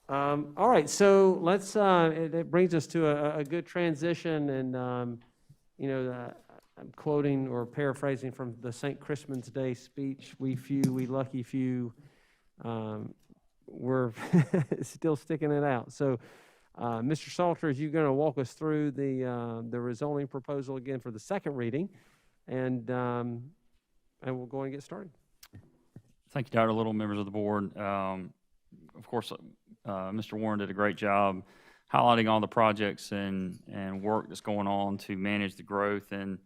All right, so let's, it brings us to a good transition, and, I'm quoting or paraphrasing from the St. Crispin's Day speech, "We few, we lucky few," we're still sticking it out. So, Mr. Salter, is you going to walk us through the rezoning proposal again for the second reading, and we'll go and get started. Thank you, Dr. Little, members of the board. Of course, Mr. Warren did a great job highlighting all the projects and work that's going on to manage the growth in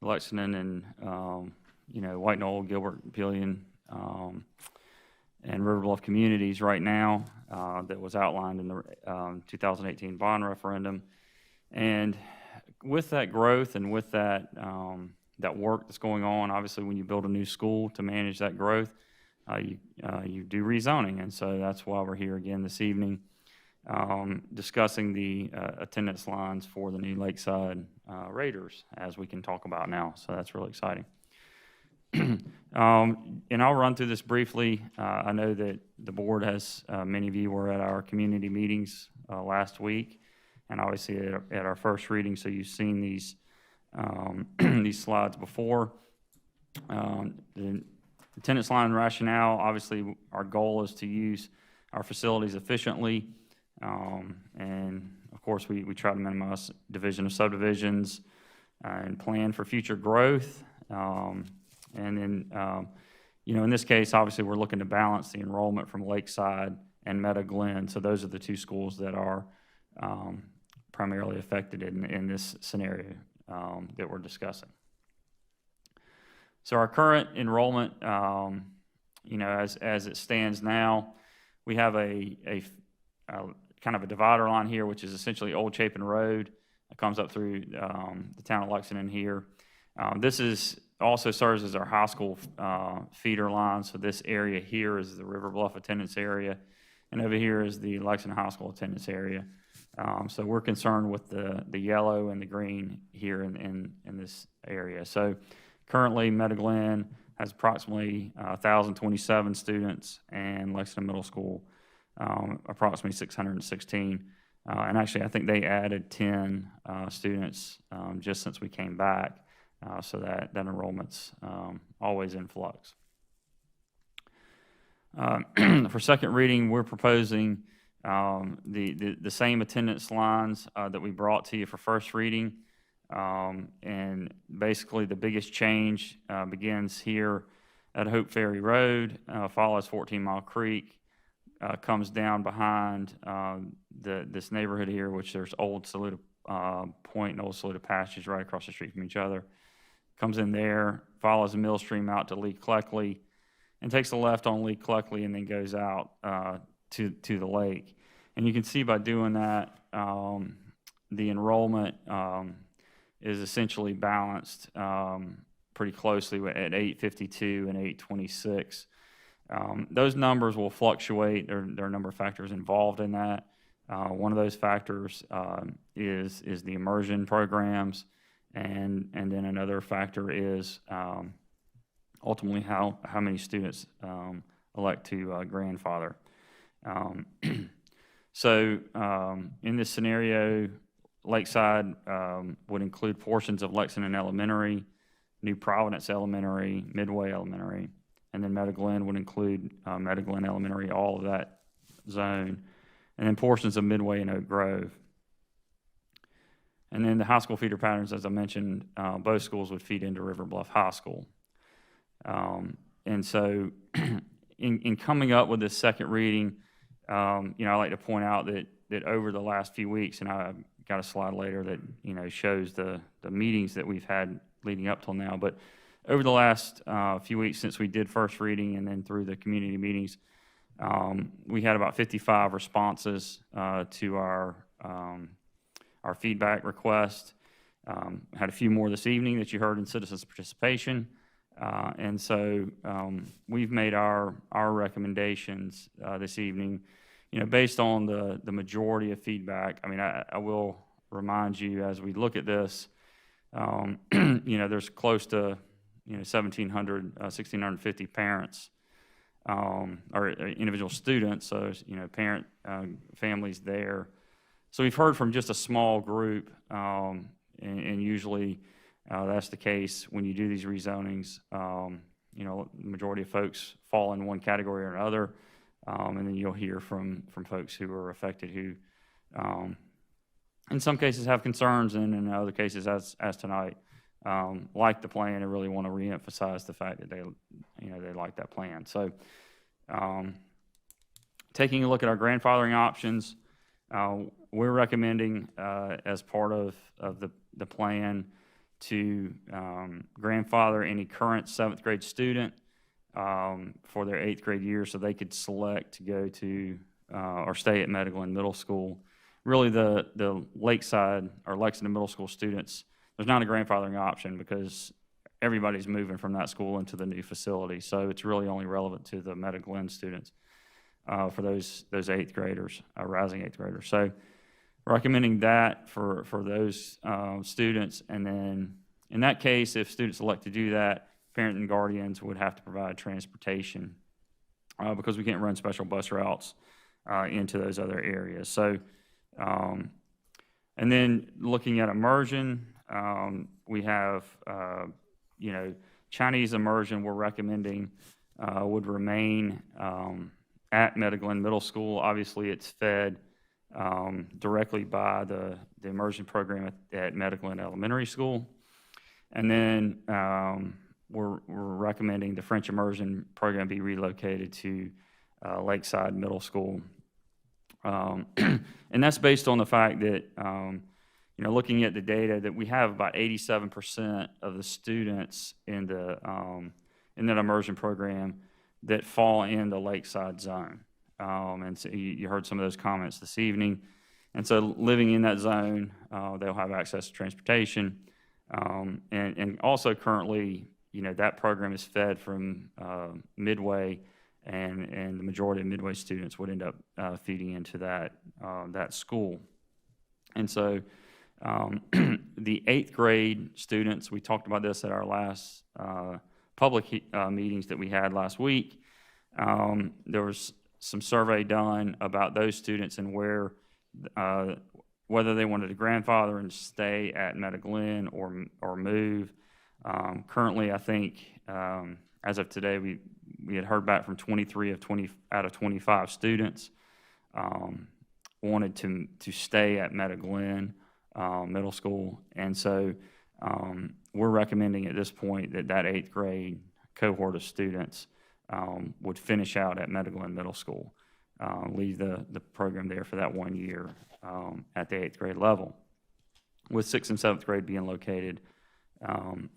Lexington and, White Knoll, Gilbert, Pillion, and River Bluff communities right now that was outlined in the 2018 bond referendum. And with that growth and with that, that work that's going on, obviously when you build a new school to manage that growth, you do rezoning, and so that's why we're here again this evening discussing the attendance lines for the new Lakeside Raiders, as we can talk about now. So that's really exciting. And I'll run through this briefly. I know that the board has, many of you were at our community meetings last week, and obviously at our first reading, so you've seen these these slides before. The attendance line rationale, obviously our goal is to use our facilities efficiently, and of course we try to minimize division of subdivisions and plan for future growth. And then, in this case, obviously we're looking to balance the enrollment from Lakeside and Meta Glen, so those are the two schools that are primarily affected in this scenario that we're discussing. So our current enrollment, as it stands now, we have a kind of a divider line here, which is essentially Old Chapin Road. It comes up through the town of Lexington here. This also serves as our high school feeder line. So this area here is the River Bluff attendance area, and over here is the Lexington High School attendance area. So we're concerned with the yellow and the green here in this area. So currently, Meta Glen has approximately 1,027 students, and Lexington Middle School approximately 616. And actually, I think they added 10 students just since we came back, so that enrollment's always in flux. For second reading, we're proposing the same attendance lines that we brought to you for first reading. And basically the biggest change begins here at Hope Ferry Road, follows 14 Mile Creek, comes down behind this neighborhood here, which there's Old Saluda Point and Old Saluda Pastures right across the street from each other. Comes in there, follows the mill stream out to Lee Cleckley, and takes a left on Lee Cleckley and then goes out to the lake. And you can see by doing that, the enrollment is essentially balanced pretty closely at 852 and 826. Those numbers will fluctuate. There are a number of factors involved in that. One of those factors is the immersion programs, and then another factor is ultimately how many students elect to grandfather. So in this scenario, Lakeside would include portions of Lexington Elementary, New Providence Elementary, Midway Elementary, and then Meta Glen would include Meta Glen Elementary, all of that zone, and then portions of Midway and Oak Grove. And then the high school feeder patterns, as I mentioned, both schools would feed into River Bluff High School. And so in coming up with this second reading, I'd like to point out that over the last few weeks, and I've got a slide later that shows the meetings that we've had leading up till now, but over the last few weeks since we did first reading and then through the community meetings, we had about 55 responses to our feedback request. Had a few more this evening that you heard in citizens participation. And so we've made our recommendations this evening, based on the majority of feedback. I mean, I will remind you as we look at this, there's close to 1,700, 1,650 parents or individual students, so, parent, families there. So we've heard from just a small group, and usually that's the case when you do these rezonings. The majority of folks fall in one category or another, and then you'll hear from folks who are affected who, in some cases, have concerns, and in other cases, as tonight, like the plan and really want to reemphasize the fact that they like that plan. So, taking a look at our grandfathering options, we're recommending as part of the plan to grandfather any current 7th grade student for their 8th grade year, so they could select to go to or stay at Meadow Glen Middle School. Really, the Lakeside or Lexington Middle School students, there's not a grandfathering option because everybody's moving from that school into the new facility. So it's really only relevant to the Meadow Glen students for those 8th graders, rising 8th graders. So recommending that for those students. And then in that case, if students elect to do that, parents and guardians would have to provide transportation because we can't run special bus routes into those other areas. So, and then looking at immersion, we have, Chinese immersion we're recommending would remain at Meadow Glen Middle School. Obviously, it's fed directly by the immersion program at Meadow Glen Elementary School. And then we're recommending the French immersion program be relocated to Lakeside Middle School. And that's based on the fact that, looking at the data, that we have about 87% of the students in that immersion program that fall in the Lakeside zone. And so you heard some of those comments this evening. And so living in that zone, they'll have access to transportation. And also currently, that program is fed from Midway, and the majority of Midway students would end up feeding into that school. And so the 8th grade students, we talked about this at our last public meetings that we had last week. There was some survey done about those students and whether they wanted to grandfather and stay at Meadow Glen or move. Currently, I think as of today, we had heard back from 23 out of 25 students wanted to stay at Meadow Glen Middle School, and so we're recommending at this point that 8th grade cohort of students would finish out at Meadow Glen Middle School, leave the program there for that 1 year at the 8th grade level, with 6th and 7th grade being located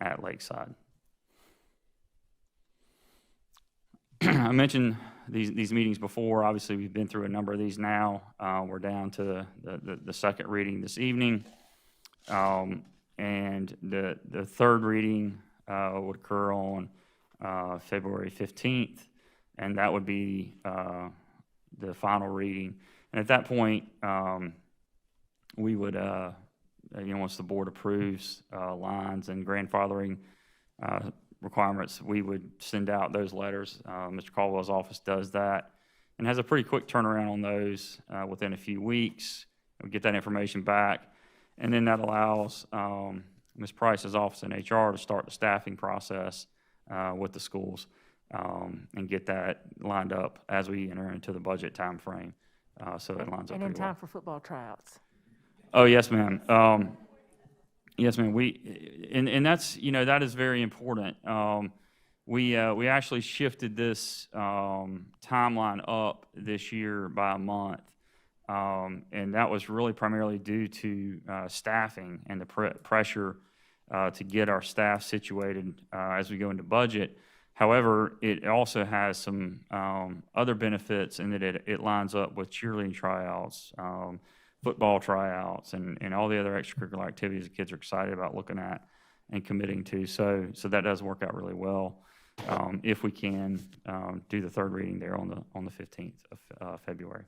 at Lakeside. I mentioned these meetings before. Obviously, we've been through a number of these now. We're down to the second reading this evening, and the third reading would occur on February 15th, and that would be the final reading. And at that point, we would, once the board approves lines and grandfathering requirements, we would send out those letters. Mr. Caldwell's office does that and has a pretty quick turnaround on those within a few weeks. We get that information back, and then that allows Ms. Price's office in HR to start the staffing process with the schools and get that lined up as we enter into the budget time frame. So it lines up. And in pretty well. time for football tryouts. Oh, yes, ma'am. Yes, ma'am. And that's, that is very important. We actually shifted this timeline up this year by a month, and that was really primarily due to staffing and the pressure to get our staff situated as we go into budget. However, it also has some other benefits in that it lines up with cheerleading tryouts, football tryouts, and all the other extracurricular activities the kids are excited about looking at and committing to. So that does work out really well if we can do the third reading there on the 15th of February.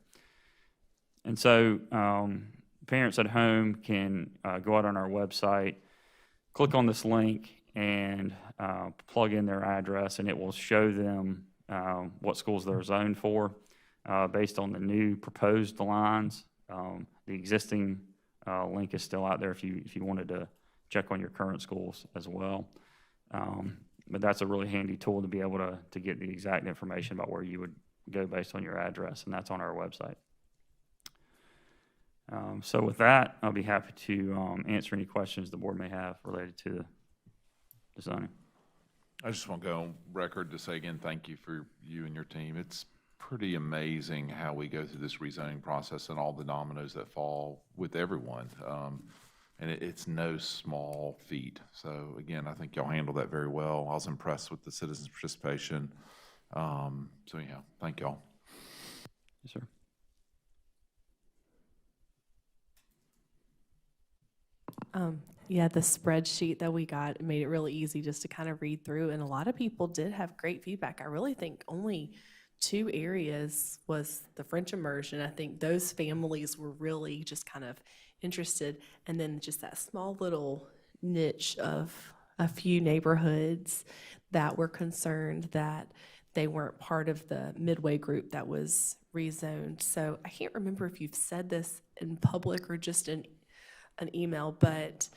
And so parents at home can go out on our website, click on this link, and plug in their address, and it will show them what schools they're zoned for, based on the new proposed lines. The existing link is still out there if you wanted to check on your current schools as well. But that's a really handy tool to be able to get the exact information about where you would go based on your address, and that's on our website. So with that, I'll be happy to answer any questions the board may have related to the zoning. I just want to go on record to say again, thank you for you and your team. It's pretty amazing how we go through this rezoning process and all the dominoes that fall with everyone. And it's no small feat. So again, I think y'all handled that very well. I was impressed with the citizens' participation. So yeah, thank y'all. Yes, sir. Yeah, the spreadsheet that we got made it really easy just to kind of read through, and a lot of people did have great feedback. I really think only 2 areas was the French immersion. I think those families were really just kind of interested, and then just that small little niche of a few neighborhoods that were concerned that they weren't part of the midway group that was rezoned. So I can't remember if you've said this in public or just in an email, but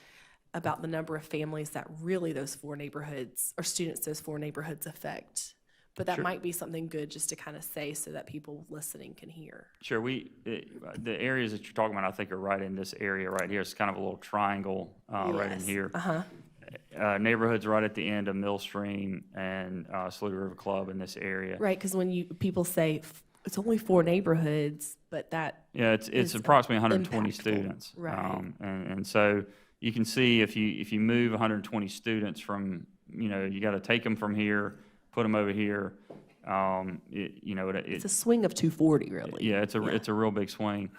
about the number of families that really those 4 neighborhoods, or students those 4 neighborhoods affect. But that Sure. might be something good just to kind of say so that people listening can hear. Sure. The areas that you're talking about, I think, are right in this area right here. It's kind of a little triangle right in Yes. here. Uh-huh. Neighborhoods right at the end of Millstream and Saluda River Club in this area. Right, because when people say it's only 4 neighborhoods, but that Yeah, it's is approximately 120 impactful. students. Right. And so you can see if you move 120 students from, you got to take them from here, put them over here. it's a swing of 240, really. Yeah, it's a real big swing.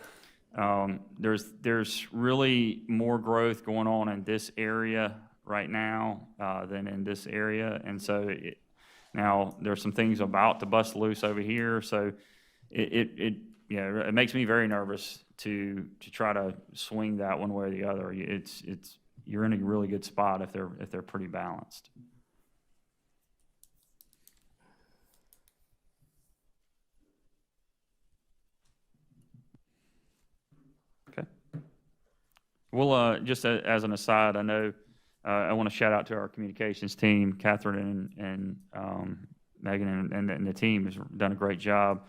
There's really more growth going on in this area right now than in this area, and so now there's some things about to bust loose over here. So it makes me very nervous to try to swing that one way or the other. You're in a really good spot if they're pretty balanced. Okay. Well, just as an aside, I know I want to shout out to our communications team. Catherine and Megan and the team has done a great job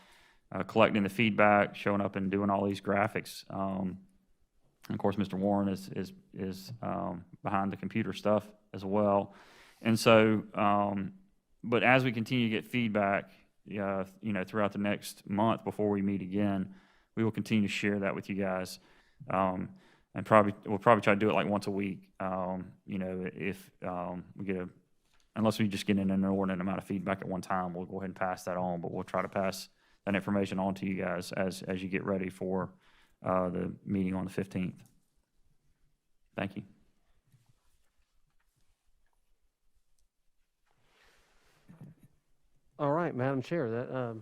collecting the feedback, showing up and doing all these graphics. And of course, Mr. Warren is behind the computer stuff as well. And so, but as we continue to get feedback, throughout the next month before we meet again, we will continue to share that with you guys. And we'll probably try to do it like once a week. If we get unless we just get an inordinate amount of feedback at one time, we'll go ahead and pass that on. But we'll try to pass that information on to you guys as you get ready for the meeting on the 15th. Thank you. All right, Madam Chair,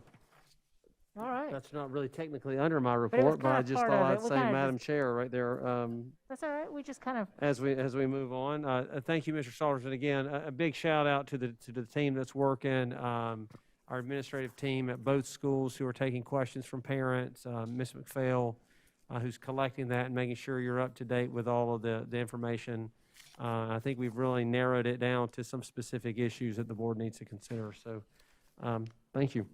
All right, that's not really technically under my it was report, but I kinda just part thought of it. I'd We say kinda Madam Chair right there. that's all right. We just kind of, As we move on, thank you, Mr. Salters, and again, a big shout out to the team that's working, our administrative team at both schools who are taking questions from parents, Ms. McPhail, who's collecting that and making sure you're up to date with all of the information. I think we've really narrowed it down to some specific issues that the board needs to consider. So, thank you.